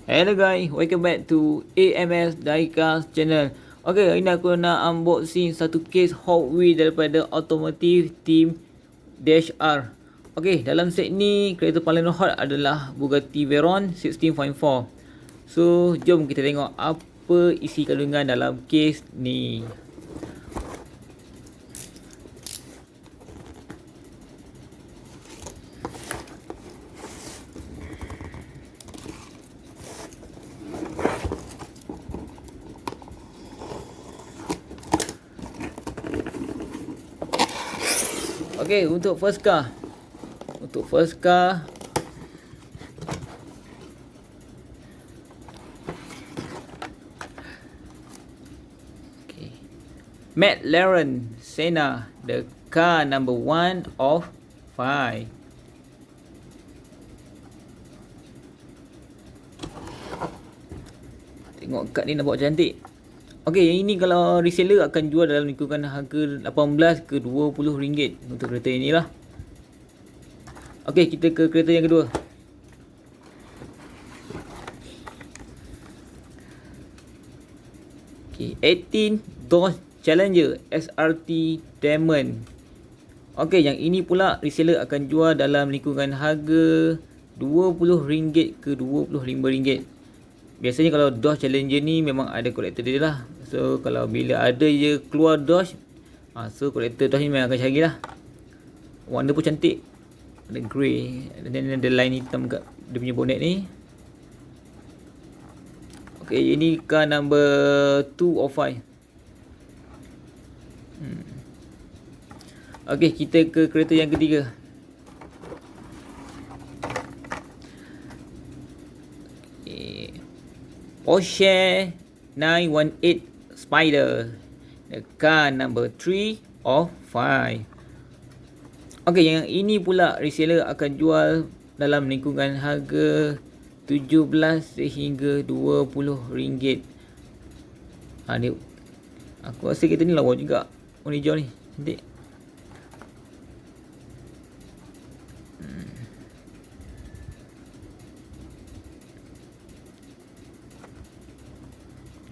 Hello guys, welcome back to AMS Diecast channel. Okay, hari ni aku nak unboxing satu case Hot Wheels daripada Automotive Team -R. Okay, dalam set ni kereta paling hot adalah Bugatti Veyron 16.4. So, jom kita tengok apa isi kandungan dalam case ni. Okay, untuk first car. Okay. McLaren Senna, the car number 1 of 5. Tengok kad ni nampak cantik. Okey, yang ini kalau reseller akan jual dalam lingkungan harga 18 ke 20 ringgit untuk kereta inilah. Okey, kita ke kereta yang kedua. Okey, 18 Dodge Challenger SRT Diamond. Okey, yang ini pula reseller akan jual dalam lingkungan harga RM20 ke RM25. Biasanya kalau Dodge Challenger ni memang ada kolektor dia lah. So kalau bila ada je keluar Dodge, so kolektor Dodge ni memang akan cari lah. Warna pun cantik, ada grey, dan ada line hitam kat dia punya bonnet ni. Ok, ini car number 2 of 5. Ok, kita ke kereta yang ketiga. Porsche 918 Spider, the car number 3 of 5. Ok, yang ini pula reseller akan jual dalam lingkungan harga 17 sehingga 20 ringgit. Ni, aku rasa kereta ni lawa juga. Warna hijau ni cantik.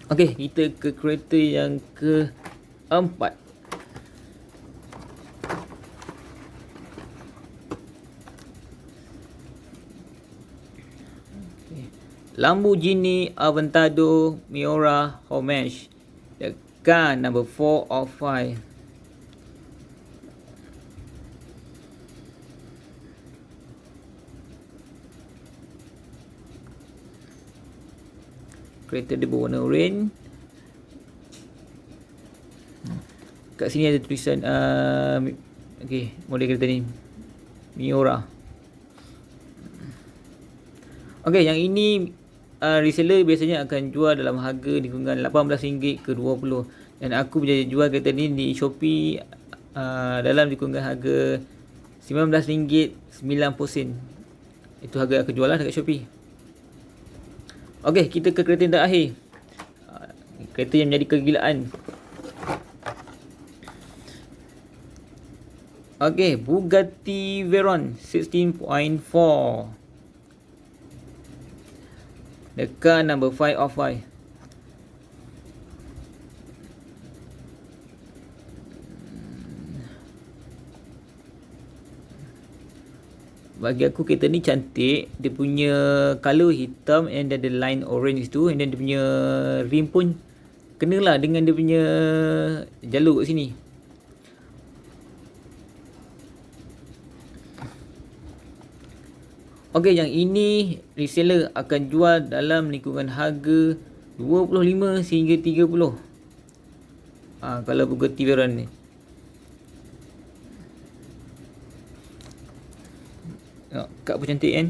Okey, kita ke kereta yang keempat. Lamborghini Aventador Miura Homage, the car number 4 of 5. Kereta dia berwarna orange. Kat sini ada tulisan okey, model kereta ni Miura. Okey, yang ini reseller biasanya akan jual dalam harga lingkungan RM18 ke 20. Dan aku boleh jual kereta ni di Shopee dalam lingkungan harga RM19.90. Itu harga aku jual lah dekat Shopee. Okey, kita ke kereta yang terakhir. Kereta yang menjadi kegilaan. Okey, Bugatti Veyron 16.4. The car number 5 of 5. Bagi aku kereta ni cantik. Dia punya colour hitam and ada line orange tu. And then dia punya rim pun kenalah dengan dia punya jalur kat sini. Okey, yang ini reseller akan jual dalam lingkungan harga 25 sehingga 30. Kalau Bugatti Veyron ni. Kad pun cantik kan.